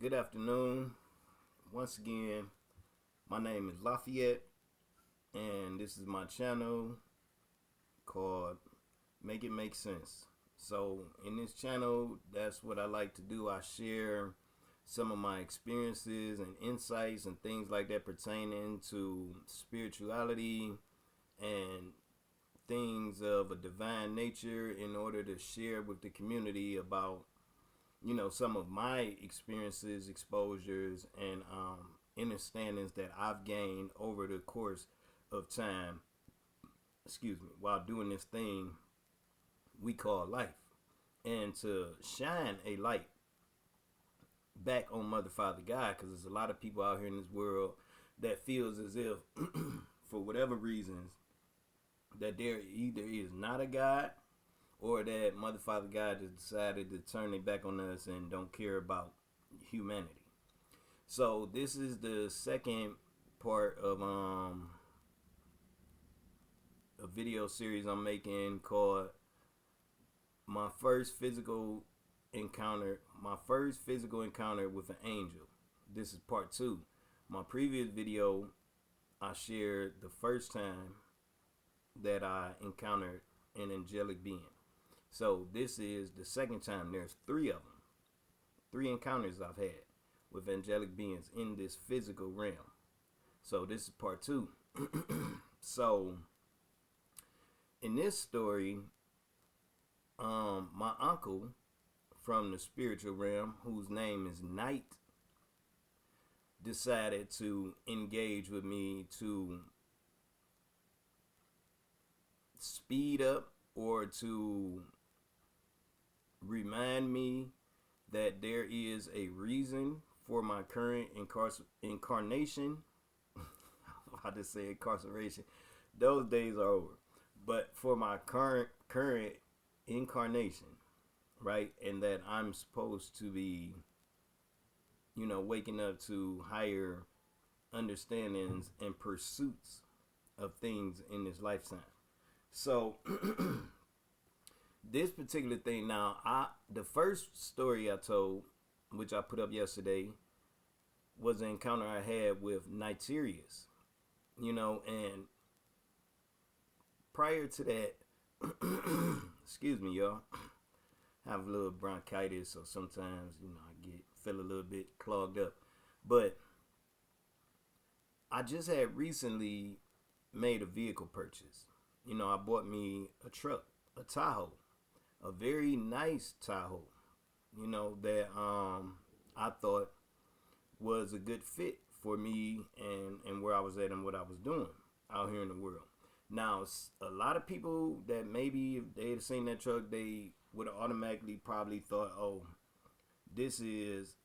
Good afternoon. Once again, my name is Lafayette, and this is my channel called Make It Make Sense. So, in this channel, that's what I like to do. I share some of my experiences and insights and things like that pertaining to spirituality and things of a divine nature in order to share with the community about some of my experiences, exposures, and understandings that I've gained over the course of time, while doing this thing we call life, and to shine a light back on Mother Father God, because there's a lot of people out here in this world that feels as if for whatever reasons that there either is not a God, or that Mother Father God just decided to turn their back on us and don't care about humanity. So this is the second part of a video series I'm making called my first physical encounter with an angel. This is part 2. My previous video, I shared the first time that I encountered an angelic being. So this is the second time. There's 3 of them. 3 encounters I've had with angelic beings in this physical realm. So this is part 2. So in this story, my uncle from the spiritual realm, whose name is Night, decided to engage with me to speed up or to remind me that there is a reason for my current incarnation. I just say incarceration. Those days are over. But for my current incarnation, right? And that I'm supposed to be, waking up to higher understandings and pursuits of things in this lifetime. So this particular thing now, the first story I told, which I put up yesterday, was an encounter I had with Niterius, and prior to that, excuse me, y'all, I have a little bronchitis, so sometimes, I feel a little bit clogged up. But I just had recently made a vehicle purchase. I bought me a truck, a Tahoe, a very nice Tahoe, that I thought was a good fit for me and where I was at and what I was doing out here in the world. Now, a lot of people that maybe if they had seen that truck, they would have automatically probably thought, oh, this is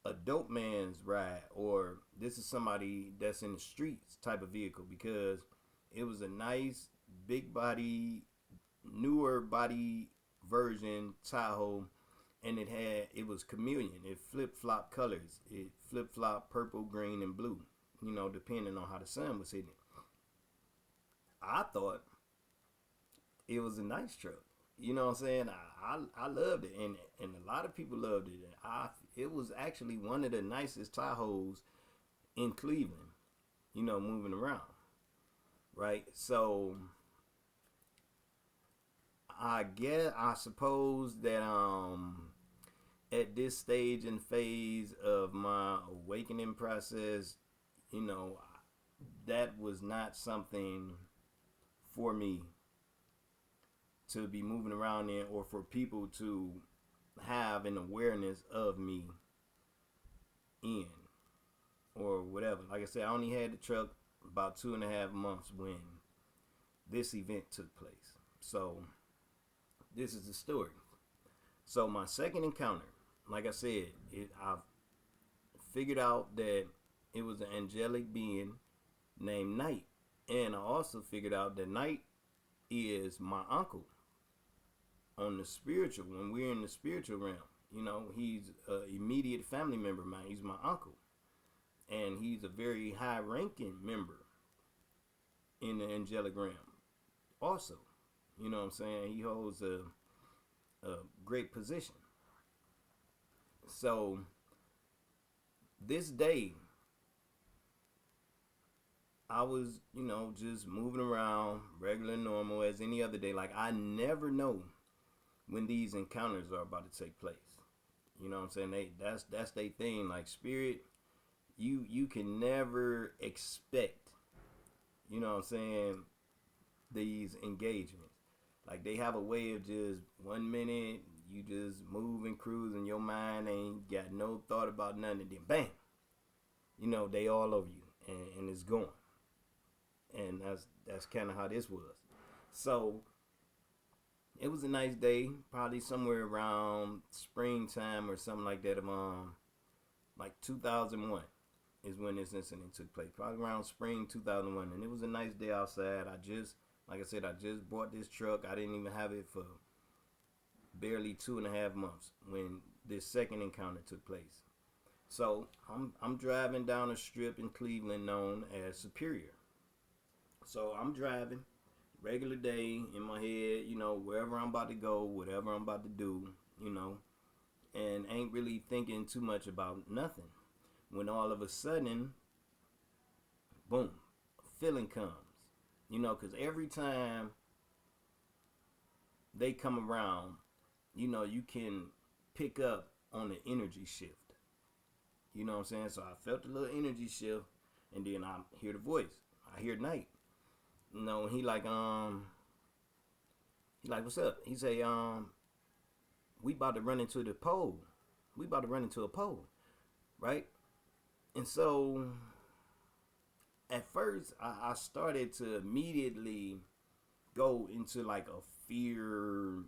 a dope man's ride, or this is somebody that's in the streets type of vehicle, because it was a nice big body, newer body version Tahoe, and it was chameleon. It flip-flop colors. It flip-flop purple, green, and blue, depending on how the sun was hitting it. I thought it was a nice truck. You know what I'm saying? I loved it, and a lot of people loved it. It was actually one of the nicest Tahoes in Cleveland, moving around, right? So I suppose that at this stage and phase of my awakening process, that was not something for me to be moving around in, or for people to have an awareness of me in, or whatever. Like I said, I only had the truck about 2.5 months when this event took place. So this is the story. So my second encounter, like I said, I figured out that it was an angelic being named Night. And I also figured out that Night is my uncle on the spiritual. When we're in the spiritual realm, he's an immediate family member of mine. He's my uncle. And he's a very high-ranking member in the angelic realm also. You know what I'm saying? He holds a great position. So this day, I was, just moving around, regular, normal as any other day. Like, I never know when these encounters are about to take place. You know what I'm saying? That's their thing. Like, spirit, you can never expect, you know what I'm saying, these engagements. Like, they have a way of just 1 minute you just move and cruise and your mind ain't got no thought about nothing, and then bam, they all over you, and it's going. And that's kind of how this was. So it was a nice day, probably somewhere around springtime or something like that of like 2001 is when this incident took place. Probably around spring 2001, and it was a nice day outside. Like I said, I just bought this truck. I didn't even have it for barely 2.5 months when this second encounter took place. So I'm driving down a strip in Cleveland known as Superior. So I'm driving, regular day in my head, wherever I'm about to go, whatever I'm about to do, and ain't really thinking too much about nothing. When all of a sudden, boom, a feeling comes, because every time they come around, you can pick up on the energy shift. You know what I'm saying? So I felt a little energy shift, and then I hear the voice. I hear Night. And he like, what's up? He say, we about to run into the pole. We about to run into a pole, right? And so, at first, I started to immediately go into like a fear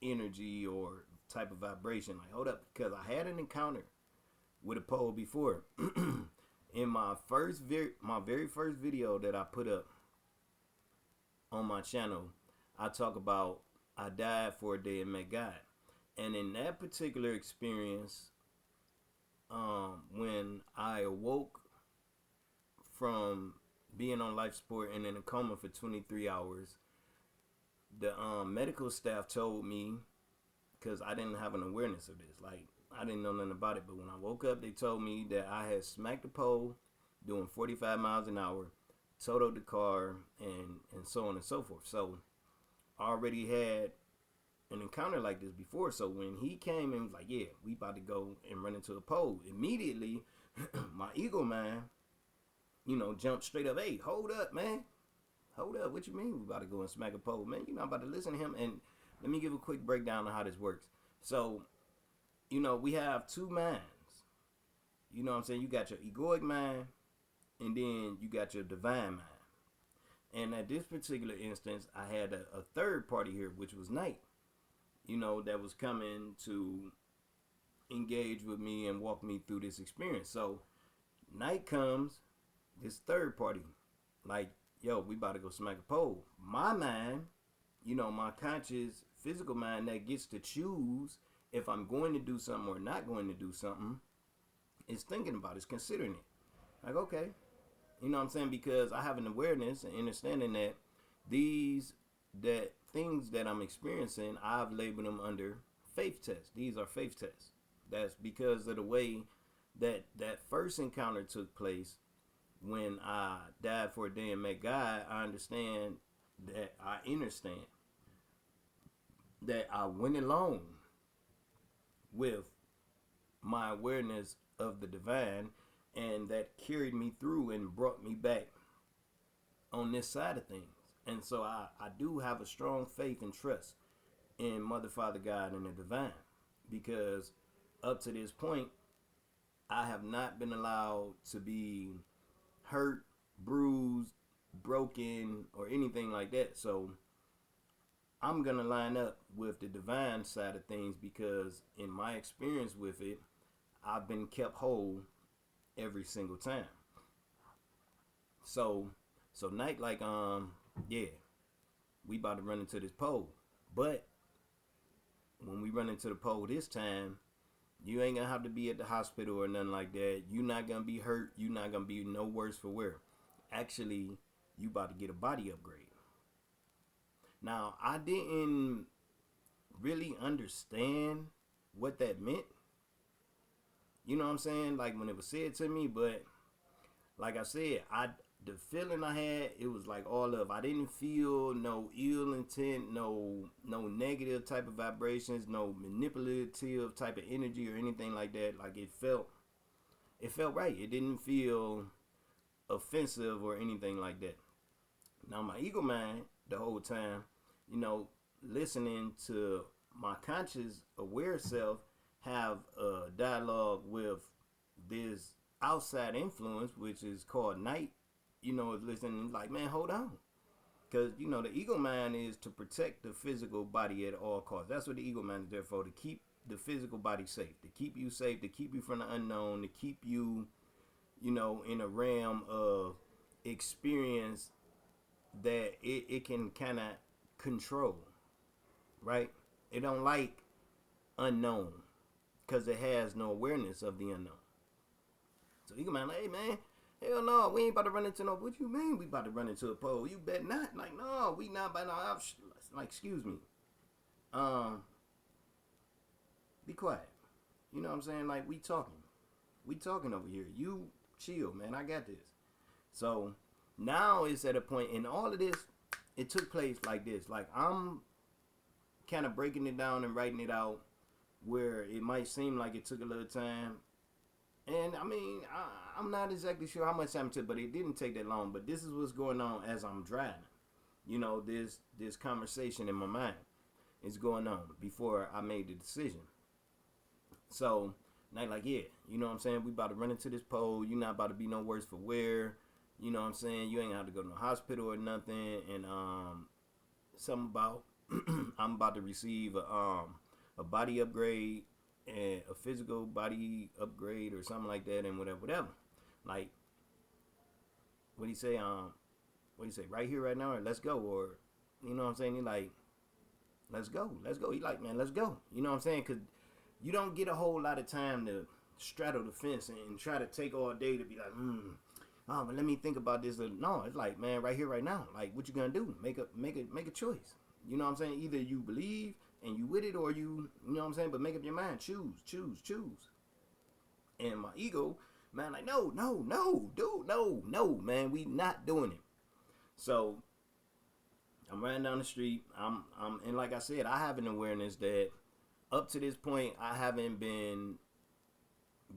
energy or type of vibration. Like, hold up, because I had an encounter with a pole before. In my very first video that I put up on my channel, I talk about I died for a day and met God. And in that particular experience, when I awoke from being on life support and in a coma for 23 hours, the medical staff told me, because I didn't have an awareness of this, like I didn't know nothing about it, but when I woke up, they told me that I had smacked the pole doing 45 miles an hour, totaled the car, and so on and so forth. So I already had an encounter like this before. So when he came and was like, yeah, we about to go and run into a pole, immediately my ego mind, jumped straight up. Hey, hold up, man. Hold up. What you mean we about to go and smack a pole? Man, I'm about to listen to him. And let me give a quick breakdown of how this works. So, we have two minds. You know what I'm saying? You got your egoic mind, and then you got your divine mind. And at this particular instance, I had a third party here, which was Night, that was coming to engage with me and walk me through this experience. So Night comes, this third party, like, yo, we about to go smack a pole. My mind, my conscious physical mind that gets to choose if I'm going to do something or not going to do something, is thinking about it, is considering it. Like, okay, you know what I'm saying? Because I have an awareness and understanding that that things that I'm experiencing, I've labeled them under faith tests. These are faith tests. That's because of the way that first encounter took place. When I died for a day and met God, I understand that that I went along with my awareness of the divine, and that carried me through and brought me back on this side of things. And so I do have a strong faith and trust in Mother, Father, God, and the divine, because up to this point, I have not been allowed to be hurt, bruised, broken, or anything like that. So I'm going to line up with the divine side of things, because in my experience with it, I've been kept whole every single time. So Night like, yeah, we about to run into this pole. But when we run into the pole this time, you ain't gonna have to be at the hospital or nothing like that. You're not gonna be hurt. You're not gonna be no worse for wear. Actually, you about to get a body upgrade. Now, I didn't really understand what that meant. You know what I'm saying? Like when it was said to me, but like I said, the feeling I had, it was like all of. I didn't feel no ill intent, no negative type of vibrations, no manipulative type of energy or anything like that. Like it felt right. It didn't feel offensive or anything like that. Now my ego mind the whole time, you know, listening to my conscious aware self have a dialogue with this outside influence, which is called night, you know, is listening like, man, hold on. Because, you know, the ego mind is to protect the physical body at all costs. That's what the ego mind is there for, to keep the physical body safe, to keep you safe, to keep you from the unknown, to keep you, you know, in a realm of experience that it can kind of control, right? It don't like unknown because it has no awareness of the unknown. So ego mind like, hey man, hell no, we ain't about to run into no. What you mean we about to run into a pole? You bet not. Like, no, we not about no. Like, excuse me. Be quiet. You know what I'm saying? Like, we talking over here. You chill, man. I got this. So now it's at a point in all of this. It took place like this. Like, I'm kind of breaking it down and writing it out where it might seem like it took a little time. And I mean, I'm not exactly sure how much time it took, but it didn't take that long. But this is what's going on as I'm driving. You know, this conversation in my mind is going on before I made the decision. So, now like, yeah, you know what I'm saying? We about to run into this pole. You're not about to be no worse for wear. You know what I'm saying? You ain't have to go to no hospital or nothing. And something about I'm about to receive a body upgrade and a physical body upgrade or something like that, and whatever. Like, what do you say? What do you say? Right here, right now, or let's go, or you know what I'm saying? He like, let's go. He like, man, let's go. You know what I'm saying? Cause you don't get a whole lot of time to straddle the fence and try to take all day to be like, oh, but let me think about this. No, it's like, man, right here, right now. Like, what you gonna do? Make a choice. You know what I'm saying? Either you believe and you with it, or you know what I'm saying? But make up your mind. Choose. And my ego, man, like, no, dude, no, man, we not doing it. So I'm riding down the street. And like I said, I have an awareness that up to this point, I haven't been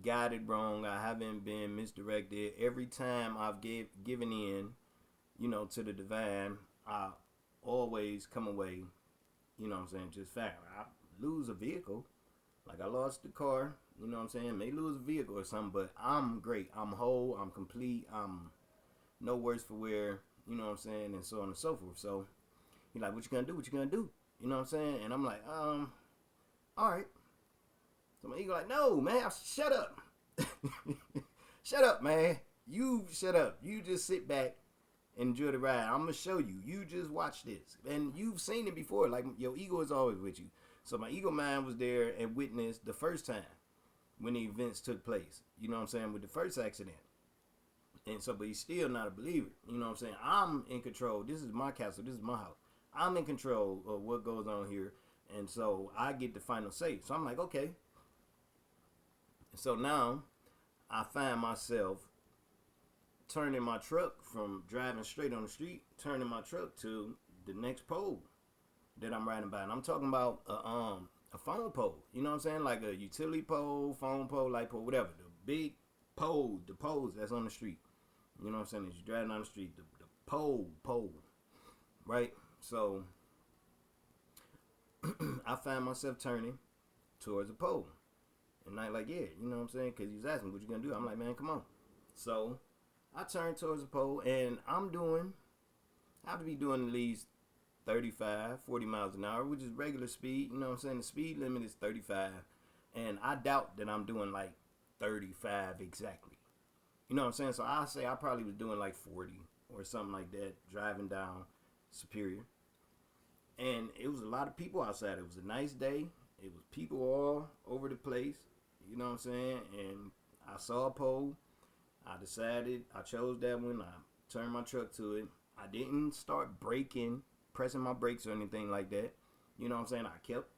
guided wrong. I haven't been misdirected. Every time I've given in, you know, to the divine, I always come away, you know what I'm saying, just fine. I lose a vehicle, like I lost the car, you know what I'm saying, may lose a vehicle or something, but I'm great. I'm whole, I'm complete, I'm no worse for wear, you know what I'm saying, and so on and so forth. So he's like, what you gonna do? You know what I'm saying? And I'm like, alright. So my ego like, no, man, shut up. Shut up, man. You shut up. You just sit back and enjoy the ride. I'm going to show you. You just watch this. And you've seen it before. Like, your ego is always with you. So my ego mind was there and witnessed the first time when the events took place. You know what I'm saying? With the first accident. And so, but he's still not a believer. You know what I'm saying? I'm in control. This is my castle. This is my house. I'm in control of what goes on here. And so I get the final say. So I'm like, okay. So now I find myself turning my truck from driving straight on the street, turning my truck to the next pole that I'm riding by. And I'm talking about a phone pole. You know what I'm saying? Like a utility pole, phone pole, light pole, whatever. The big pole, the poles that's on the street. You know what I'm saying? As you're driving down the street, the pole. Right? So I find myself turning towards a pole. And I like, yeah, you know what I'm saying? Because he's asking, what you going to do? I'm like, man, come on. So I turn towards the pole, and I have to be doing at least 35, 40 miles an hour, which is regular speed. You know what I'm saying? The speed limit is 35. And I doubt that I'm doing like 35 exactly. You know what I'm saying? So I say I probably was doing like 40 or something like that, driving down Superior. And it was a lot of people outside. It was a nice day. It was people all over the place. You know what I'm saying? And I saw a pole. I chose that one. I turned my truck to it. I didn't start pressing my brakes or anything like that. You know what I'm saying? I kept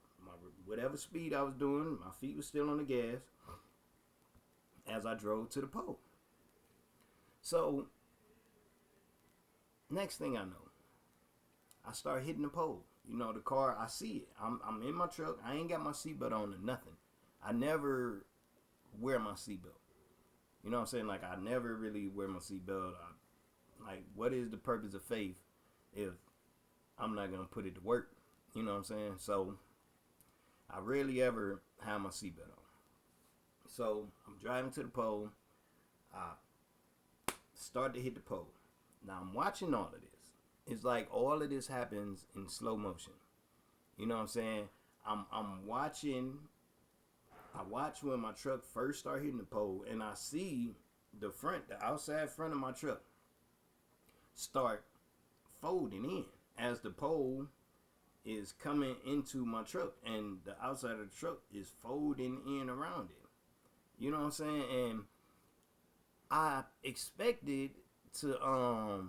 whatever speed I was doing. My feet were still on the gas. as I drove to the pole. So next thing I know, I start hitting the pole. You know, the car, I see it. I'm in my truck. I ain't got my seatbelt on or nothing. I never wear my seatbelt. You know what I'm saying? Like, I never really wear my seatbelt. Like, what is the purpose of faith if I'm not going to put it to work? You know what I'm saying? So, I rarely ever have my seatbelt on. So, I'm driving to the pole. I start to hit the pole. Now, I'm watching all of this. It's like all of this happens in slow motion. You know what I'm saying? I'm watching. I watch when my truck first start hitting the pole, and I see the outside front of my truck start folding in as the pole is coming into my truck, and the outside of the truck is folding in around it. You know what I'm saying? And I expected to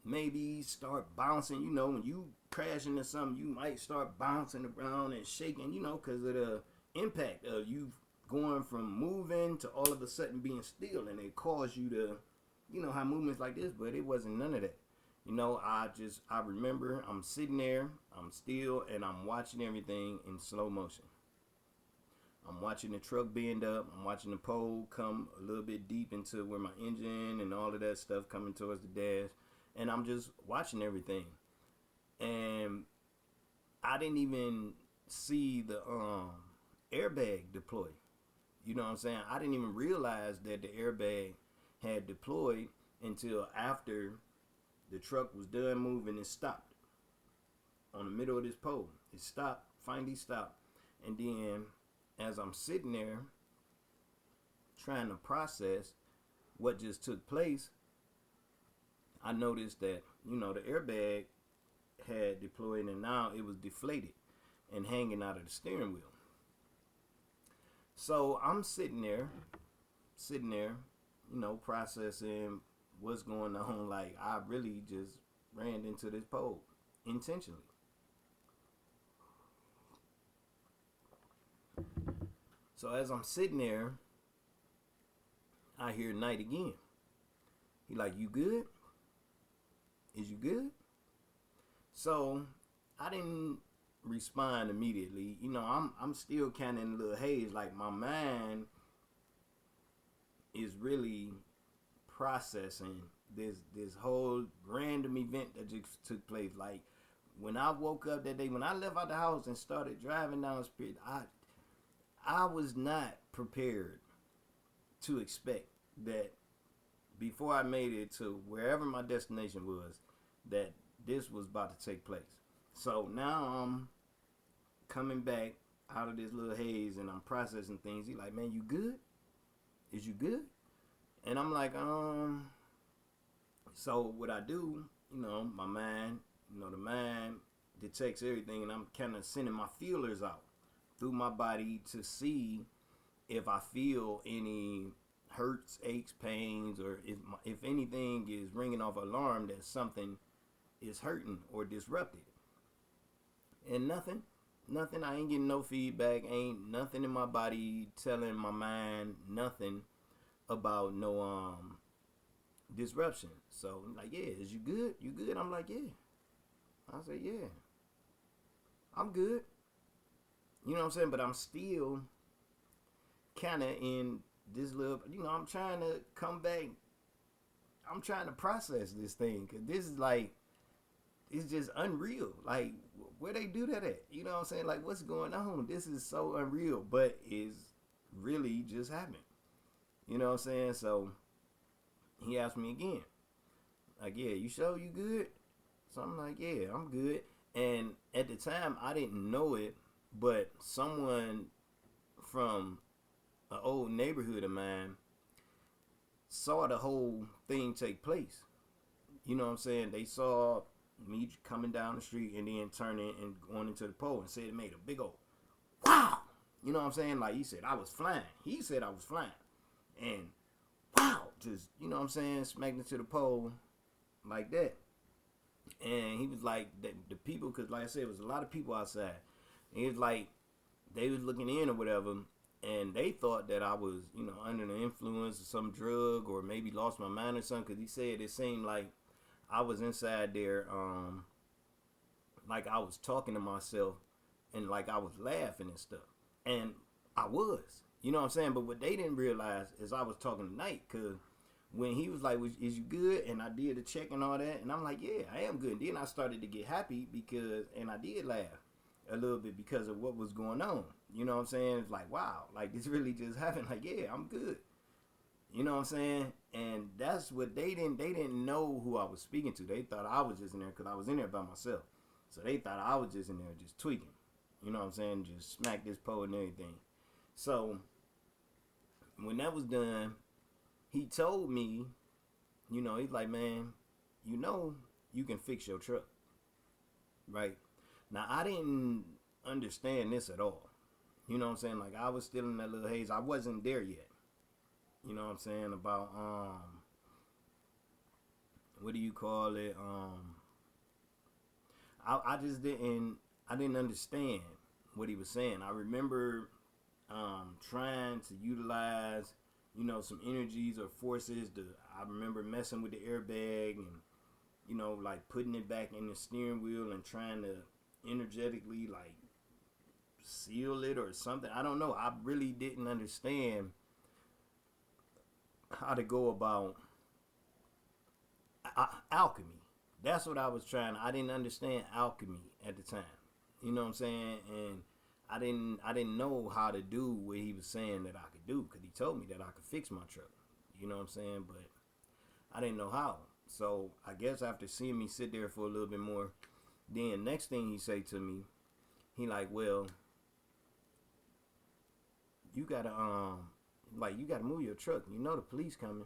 maybe start bouncing. You know, when you crash into something, you might start bouncing around and shaking, you know, because of the impact of you going from moving to all of a sudden being still, and it caused you to, you know, have movements like this. But it wasn't none of that. You know, I remember I'm sitting there, I'm still, and I'm watching everything in slow motion. I'm watching the truck bend up. I'm watching the pole come a little bit deep into where my engine and all of that stuff coming towards the dash. And I'm just watching everything. And I didn't even see the airbag deploy. You know what I'm saying? I didn't even realize that the airbag had deployed until after the truck was done moving and stopped on the middle of this pole. It stopped, finally stopped. And then as I'm sitting there trying to process what just took place, I noticed that, you know, the airbag had deployed and now it was deflated and hanging out of the steering wheel. So I'm sitting there, you know, processing what's going on. Like, I really just ran into this pole intentionally. So as I'm sitting there, I hear Knight again. He like, "You good? Is you good?" So I didn't respond immediately. You know, I'm still kind of in a little haze. Like, my mind is really processing this whole random event that just took place. Like, when I woke up that day, when I left out the house and started driving down the street, I was not prepared to expect that before I made it to wherever my destination was, that this was about to take place. So now I'm coming back out of this little haze and I'm processing things. He like, "Man, you good? Is you good?" And I'm like, So what I do, you know, my mind, you know, the mind detects everything, and I'm kind of sending my feelers out through my body to see if I feel any hurts, aches, pains, or if anything is ringing off alarm that something is hurting or disrupted. And nothing. I ain't getting no feedback. Ain't nothing in my body telling my mind nothing about no disruption. So I'm like, "Yeah, is you good? You good?" I'm like, "Yeah." I said, "Yeah, I'm good." You know what I'm saying? But I'm still kind of in this little, you know, I'm trying to come back. I'm trying to process this thing, because this is like, it's just unreal. Like, where they do that at? You know what I'm saying? Like, what's going on? This is so unreal, but it's really just happening. You know what I'm saying? So he asked me again, like, "Yeah, you sure you good?" So I'm like, "Yeah, I'm good." And at the time, I didn't know it, but someone from an old neighborhood of mine saw the whole thing take place. You know what I'm saying? They saw me coming down the street and then turning and going into the pole, and said it made a big old wow. You know what I'm saying? Like, he said I was flying. He said I was flying. And wow, just, you know what I'm saying, smacked into the pole like that. And he was like, the people, because like I said, it was a lot of people outside. And he was like, they was looking in or whatever, and they thought that I was, under the influence of some drug or maybe lost my mind or something. Because he said it seemed like I was inside there, like I was talking to myself, and like I was laughing and stuff, and I was, you know what I'm saying. But what they didn't realize is I was talking tonight, because when he was like, "Is you good?" and I did the check and all that, and I'm like, "Yeah, I am good." And then I started to get happy and I did laugh a little bit because of what was going on. You know what I'm saying? It's like, wow, like this really just happened. Like, yeah, I'm good. You know what I'm saying? And that's what they didn't know who I was speaking to. They thought I was just in there because I was in there by myself. So they thought I was just in there just tweaking. You know what I'm saying? Just smack this pole and everything. So when that was done, he told me, he's like, "Man, you can fix your truck." Right? Now, I didn't understand this at all. You know what I'm saying? Like, I was still in that little haze. I wasn't there yet. You know what I'm saying? About, what do you call it? I just didn't understand what he was saying. I remember trying to utilize, some energies or forces. I remember messing with the airbag and, like putting it back in the steering wheel and trying to energetically, like, seal it or something. I don't know. I really didn't understand how to go about alchemy. That's what I was trying. I didn't understand alchemy at the time. You know what I'm saying? And I didn't know how to do what he was saying that I could do, because he told me that I could fix my truck. You know what I'm saying? But I didn't know how. So I guess after seeing me sit there for a little bit more, then next thing he say to me, he like, "Well, you gotta you gotta move your truck. You know the police coming."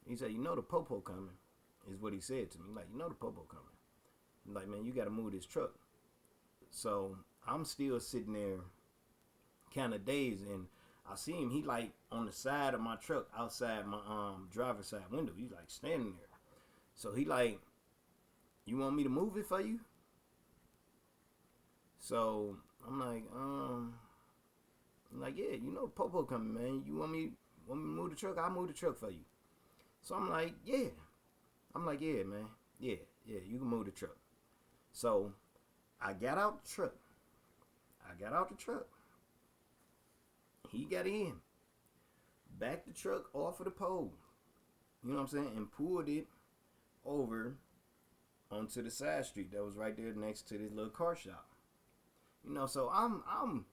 He said, "You know the popo coming," is what he said to me. Like, "You know the popo coming." I'm like, "Man, you gotta move this truck." So I'm still sitting there kind of dazed, and I see him. He like on the side of my truck, outside my driver's side window. He's like standing there. So he like, "You want me to move it for you?" So I'm like, "Yeah, you know Popo coming, man. You want me to move the truck? I'll move the truck for you." So I'm like, "Yeah." I'm like, "Yeah, man. Yeah, you can move the truck." So I got out the truck. He got in, backed the truck off of the pole, you know what I'm saying, and pulled it over onto the side street that was right there next to this little car shop. So I'm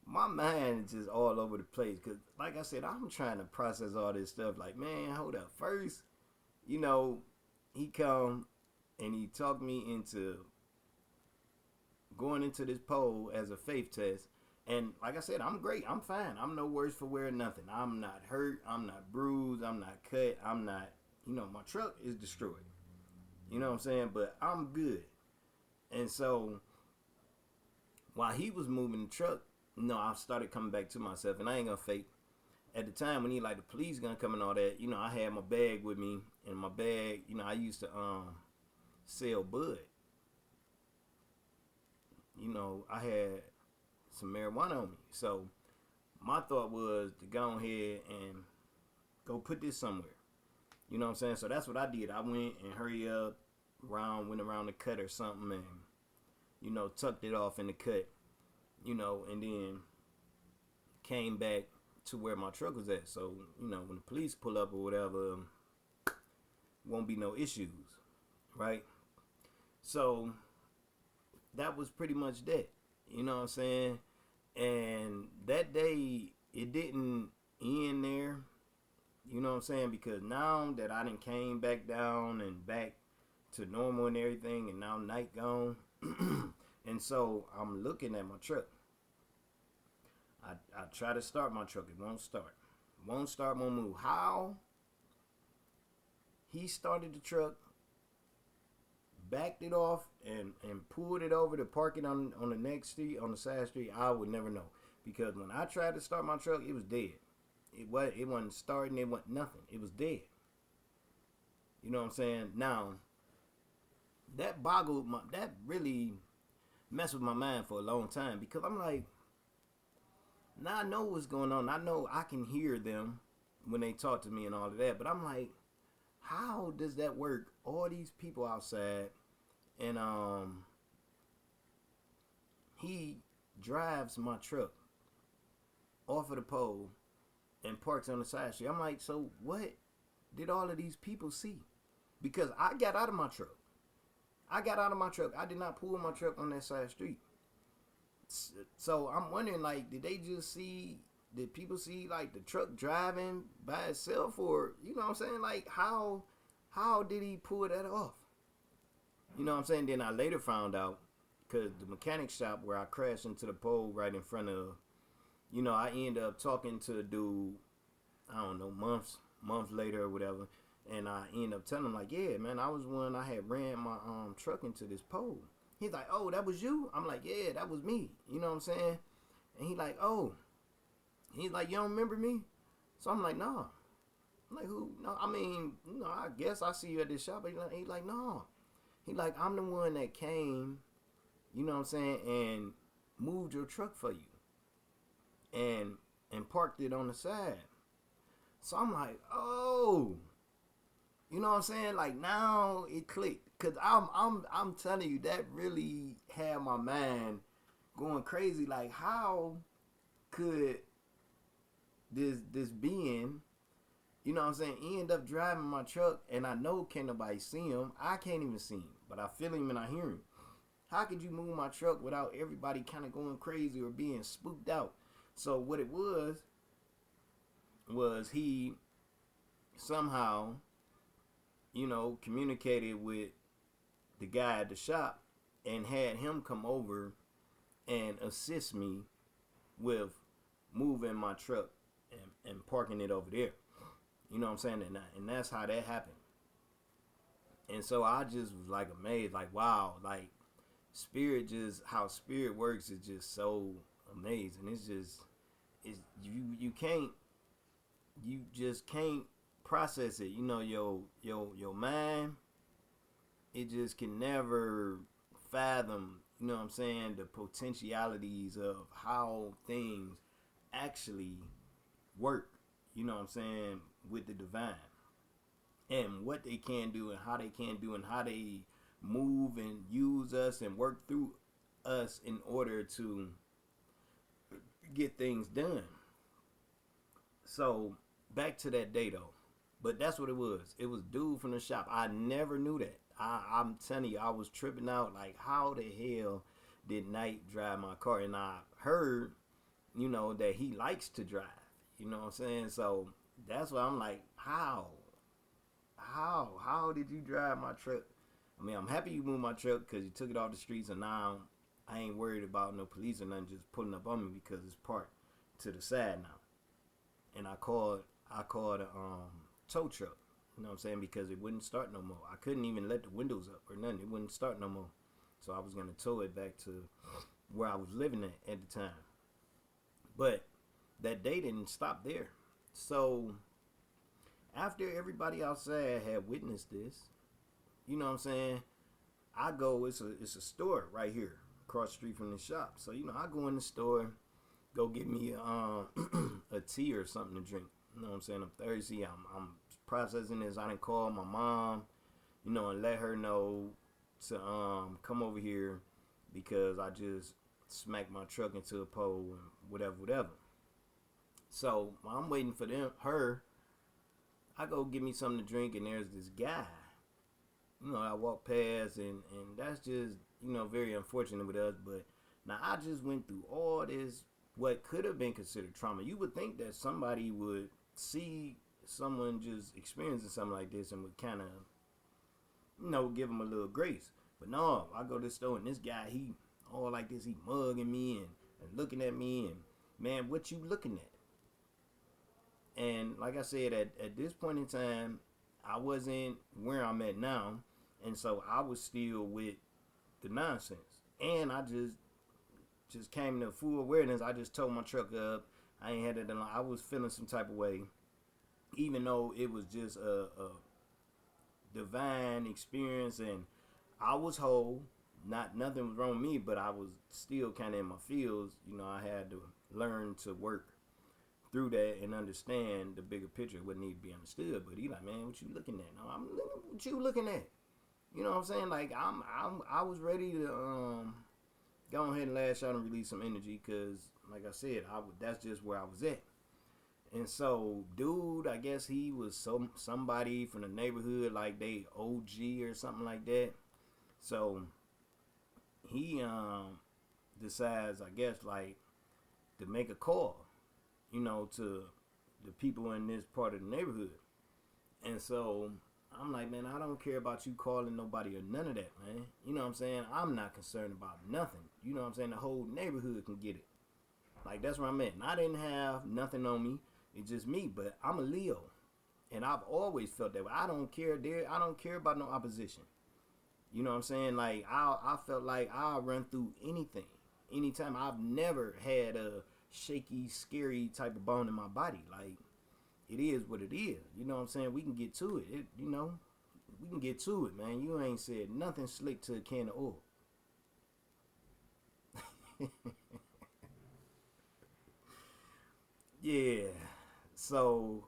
my mind is just all over the place, because like I said, I'm trying to process all this stuff. Like, man, hold up. First, he come and he talked me into going into this pole as a faith test. And like I said, I'm great. I'm fine. I'm no worse for wear, nothing. I'm not hurt. I'm not bruised. I'm not cut. I'm not, my truck is destroyed. You know what I'm saying? But I'm good. And so while he was moving the truck, I started coming back to myself, and I ain't gonna fake. At the time when he like the police gonna come and all that, I had my bag with me, and my bag, I used to sell bud. I had some marijuana on me. So my thought was to go ahead and go put this somewhere. You know what I'm saying? So that's what I did. I went and hurry up, went around the cut or something, and, tucked it off in the cut, and then came back to where my truck was at. So, when the police pull up or whatever, won't be no issues, right? So that was pretty much that. You know what I'm saying? And that day, it didn't end there. You know what I'm saying? Because now that I done came back down and back to normal and everything, and now night gone, and so I'm looking at my truck. I try to start my truck. It won't start. Won't start, won't move. How? He started the truck, backed it off, and pulled it over to park it on the next street, on the side street. I would never know, because when I tried to start my truck, it was dead. It wasn't starting. It wasn't nothing. It was dead. You know what I'm saying? Now, that really messed with my mind for a long time, because I'm like, Now I know what's going on. I know I can hear them when they talk to me and all of that. But I'm like, how does that work? All these people outside, and he drives my truck off of the pole and parks on the side street. I'm like, so what did all of these people see? Because I got out of my truck. I got out of my truck. I did not pull my truck on that side street. So I'm wondering, like, did they just see? Did people see like the truck driving by itself, or you know what I'm saying? Like, how did he pull that off? You know what I'm saying? Then I later found out because the mechanic shop where I crashed into the pole right in front of, you know, I ended up talking to a dude, I don't know, months later or whatever, and I ended up telling him like, yeah, man, I was one, I had ran my truck into this pole. He's like, oh, that was you? I'm like, yeah, that was me. You know what I'm saying? And he like, oh, he's like, you don't remember me? So I'm like, nah. I'm like, who? No, I mean, you know, I guess I see you at this shop. He's like, no. He like, I'm the one that came, you know what I'm saying, and moved your truck for you, and parked it on the side. So I'm like, oh, you know what I'm saying? Like, now it clicked, cause I'm telling you, that really had my mind going crazy. Like, how could this being, you know what I'm saying, end up driving my truck, and I know can't nobody see him. I can't even see him, but I feel him and I hear him. How could you move my truck without everybody kind of going crazy or being spooked out? So what it was he somehow, you know, communicated with the guy at the shop and had him come over and assist me with moving my truck and parking it over there. You know what I'm saying? And that's how that happened. And so I just was like amazed, like, wow, like spirit, just how spirit works is just so amazing. It's you just can't process it. You know, your mind, it just can never fathom, you know what I'm saying, the potentialities of how things actually work, you know what I'm saying, with the divine, and what they can do and how they can do and how they move and use us and work through us in order to get things done. So back to that day though. But that's what it was. It was dude from the shop. I never knew that. I'm telling you, I was tripping out. Like, how the hell did Knight drive my car? And I heard, you know, that he likes to drive. You know what I'm saying? So that's why I'm like, how did you drive my truck? I mean, I'm happy you moved my truck because you took it off the streets, and now I ain't worried about no police or nothing just pulling up on me because it's parked to the side now. And I called a tow truck, you know what I'm saying, because it wouldn't start no more. I couldn't even let the windows up or nothing. It wouldn't start no more. So I was going to tow it back to where I was living at the time. But that day didn't stop there. So after everybody outside had witnessed this, you know what I'm saying, I go, it's a store right here across the street from the shop. So, you know, I go in the store, go get me a tea or something to drink. You know what I'm saying? I'm thirsty. I'm processing this. I didn't call my mom, you know, and let her know to come over here because I just smacked my truck into a pole and whatever. So while I'm waiting for her, I go get me something to drink, and there's this guy. You know, I walk past, and that's just, you know, very unfortunate with us. But now I just went through all this, what could have been considered trauma. You would think that somebody would see someone just experiencing something like this and would kind of, you know, give them a little grace. But no, I go to the store, and this guy, he all like this, he mugging me and looking at me, and man, what you looking at? And like I said, at this point in time, I wasn't where I'm at now, and so I was still with the nonsense. And I just came to full awareness. I just towed my truck up. I ain't had it along. I was feeling some type of way, even though it was just a divine experience, and I was whole. nothing was wrong with me, but I was still kind of in my fields. You know, I had to learn to work through that and understand the bigger picture, what need to be understood. But he like, man, what you looking at? No, I'm looking what you looking at. You know what I'm saying? Like I was ready to go ahead and lash out and release some energy because, like I said, that's just where I was at. And so, dude, I guess he was somebody from the neighborhood, like they OG or something like that. So he decides, I guess, like to make a call, you know, to the people in this part of the neighborhood. And so I'm like, man, I don't care about you calling nobody or none of that, man. You know what I'm saying? I'm not concerned about nothing. You know what I'm saying? The whole neighborhood can get it. Like, that's where I'm at. And I didn't have nothing on me. It's just me. But I'm a Leo. And I've always felt that way. I don't care, dear. I don't care about no opposition. You know what I'm saying? Like, I felt like I'll run through anything. Anytime. I've never had a shaky, scary type of bone in my body. Like, it is what it is. You know what I'm saying? We can get to it. You know, we can get to it, man. You ain't said nothing slick to a can of oil. Yeah. So,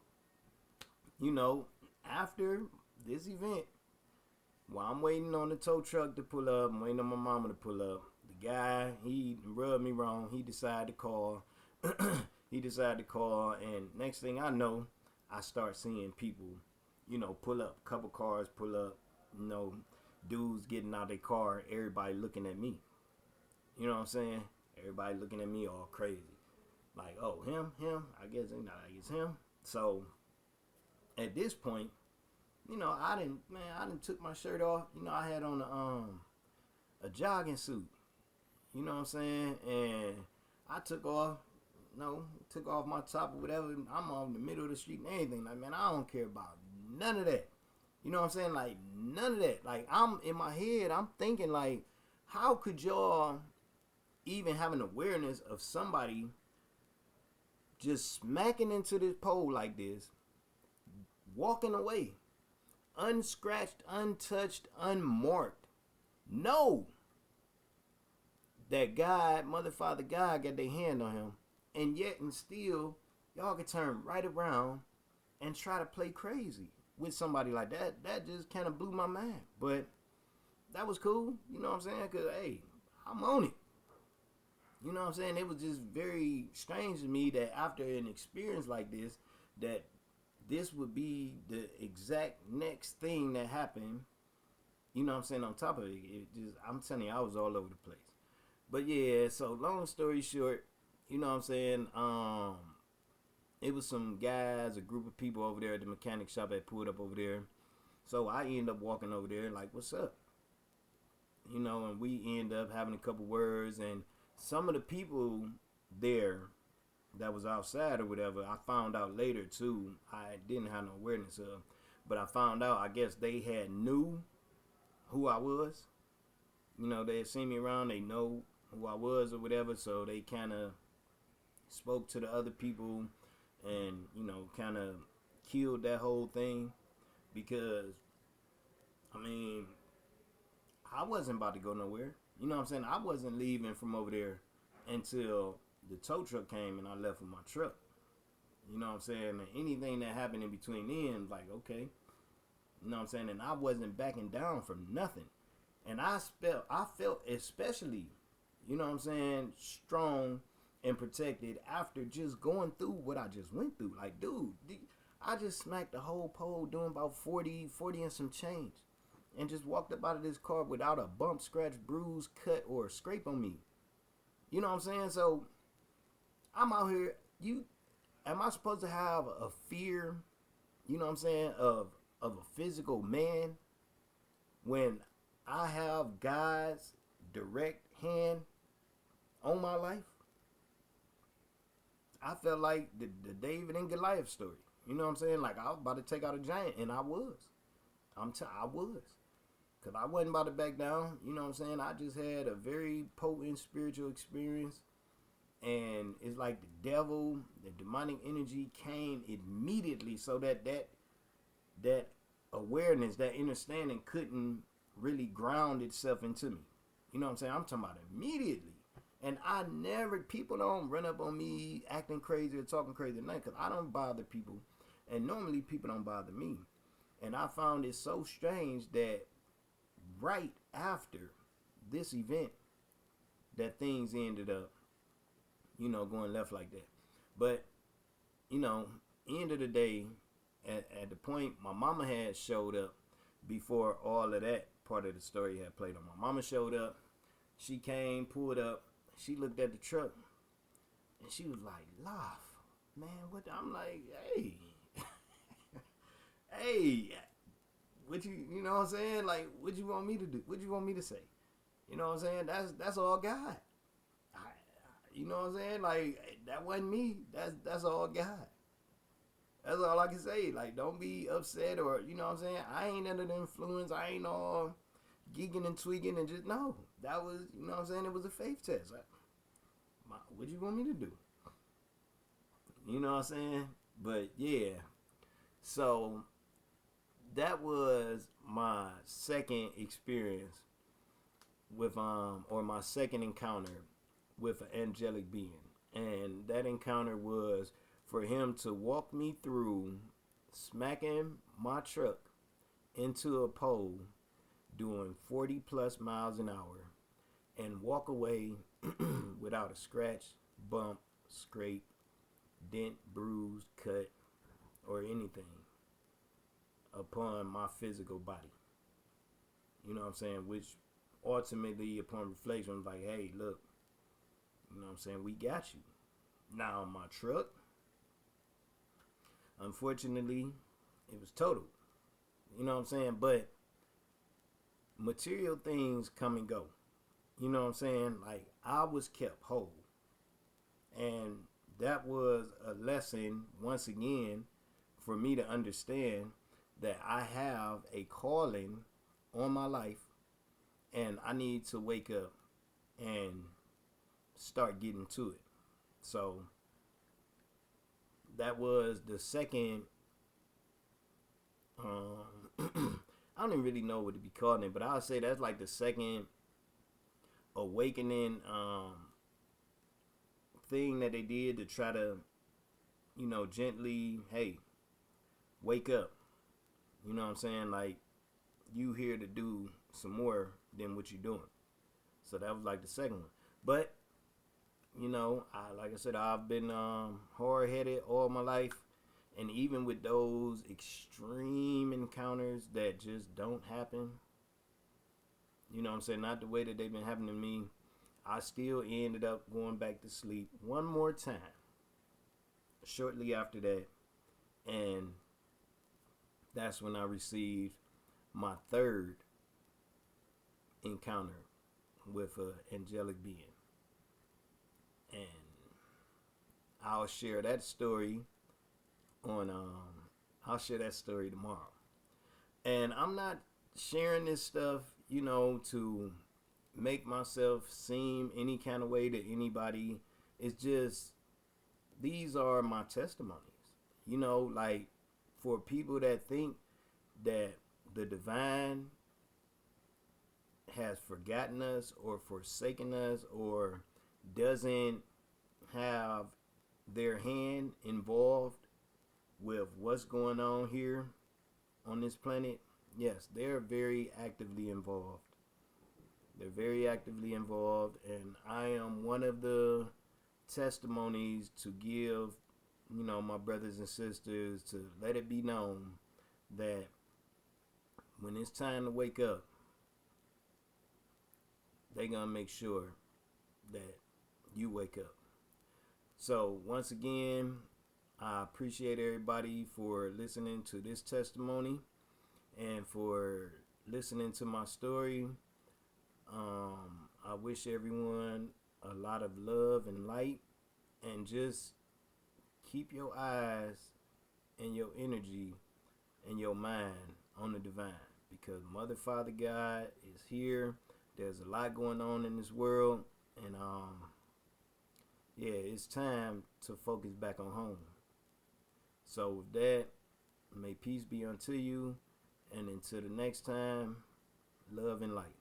you know, after this event, while I'm waiting on the tow truck to pull up, I'm waiting on my mama to pull up, the guy, he rubbed me wrong. He decided to call. And next thing I know, I start seeing people, you know, pull up. Couple cars pull up, you know, dudes getting out of their car, everybody looking at me. You know what I'm saying? Everybody looking at me all crazy. Like, oh, him, I guess it's him. So, at this point, you know, I didn't took my shirt off. You know, I had on a jogging suit. You know what I'm saying? And I took off my top or whatever. I'm on the middle of the street and anything. Like, man, I don't care about none of that. You know what I'm saying? Like, none of that. Like, I'm in my head, I'm thinking, like, how could y'all even have an awareness of somebody just smacking into this pole like this, walking away, unscratched, untouched, unmarked? No. That God, Mother, Father, God got their hand on him. And yet and still, y'all can turn right around and try to play crazy with somebody like that. That just kind of blew my mind. But that was cool. You know what I'm saying? Because, hey, I'm on it. You know what I'm saying? It was just very strange to me that after an experience like this, that this would be the exact next thing that happened. You know what I'm saying? On top of it, I'm telling you, I was all over the place. But yeah, so long story short, you know what I'm saying? It was some guys, a group of people over there at the mechanic shop that pulled up over there. So I ended up walking over there like, what's up? You know, and we end up having a couple words, and some of the people there that was outside or whatever, I found out later too. I didn't have no awareness of, but I found out, I guess they had knew who I was. You know, they had seen me around, they know who I was or whatever, so they kind of spoke to the other people and, you know, kind of killed that whole thing because, I mean, I wasn't about to go nowhere. You know what I'm saying? I wasn't leaving from over there until the tow truck came and I left with my truck. You know what I'm saying? And anything that happened in between then, like, okay. You know what I'm saying? And I wasn't backing down from nothing. And I felt especially, you know what I'm saying, strong and protected after just going through what I just went through. Like, dude, I just smacked the whole pole doing about 40 and some change. And just walked up out of this car without a bump, scratch, bruise, cut, or scrape on me. You know what I'm saying? So, I'm out here. Am I supposed to have a fear, you know what I'm saying, of a physical man when I have God's direct hand on my life? I felt like the David and Goliath story. You know what I'm saying? Like, I was about to take out a giant, and I was. I was. Because I wasn't about to back down. You know what I'm saying? I just had a very potent spiritual experience. And it's like the devil, the demonic energy came immediately so that awareness, that understanding couldn't really ground itself into me. You know what I'm saying? I'm talking about immediately. And I never, people don't run up on me acting crazy or talking crazy at night, because I don't bother people. And normally people don't bother me. And I found it so strange that right after this event, that things ended up, going left like that. But, end of the day, at the point my mama had showed up before all of that part of the story had played on. My mama showed up. She came, pulled up. She looked at the truck, and she was like, "Laugh, man, what?" I'm like, "Hey, hey, what you know what I'm saying? Like, what you want me to do? What you want me to say? You know what I'm saying? That's all God. You know what I'm saying? Like, that wasn't me. That's all God. That's all I can say. Like, don't be upset, or, you know what I'm saying? I ain't under the influence. I ain't all geeking and tweaking and just, no. That was, you know what I'm saying? It was a faith test. What you want me to do? You know what I'm saying? But, yeah. So, that was my second experience with, or my second encounter with an angelic being. And that encounter was for him to walk me through smacking my truck into a pole doing 40 plus miles an hour and walk away without a scratch, bump, scrape, dent, bruise, cut, or anything upon my physical body. You know what I'm saying? Which ultimately, upon reflection, was like, hey, look, you know what I'm saying? We got you. Now, my truck, unfortunately, it was totaled. You know what I'm saying? But material things come and go. You know what I'm saying? Like, I was kept whole. And that was a lesson, once again, for me to understand that I have a calling on my life, and I need to wake up and start getting to it. So that was the second, I don't even really know what to be calling it, but I'll say that's like the second awakening thing that they did to try to, gently, hey, wake up. You know what I'm saying? Like, you here to do some more than what you're doing. So that was like the second one. But, like I said, I've been hard-headed all my life. And even with those extreme encounters that just don't happen, you know what I'm saying, not the way that they've been happening to me, I still ended up going back to sleep one more time shortly after that. And that's when I received my third encounter with an angelic being. And I'll share that story tomorrow. And I'm not sharing this stuff, to make myself seem any kind of way to anybody. It's just, these are my testimonies. Like, for people that think that the divine has forgotten us or forsaken us or doesn't have their hand involved with what's going on here on this planet, yes, they're very actively involved. They're very actively involved, and I am one of the testimonies to give, my brothers and sisters, to let it be known that when it's time to wake up, they're going to make sure that you wake up. So, once again, I appreciate everybody for listening to this testimony and for listening to my story. I wish everyone a lot of love and light, and just keep your eyes and your energy and your mind on the divine, because Mother, Father, God is here. There's a lot going on in this world, and it's time to focus back on home. So with that, may peace be unto you, and until the next time, love and light.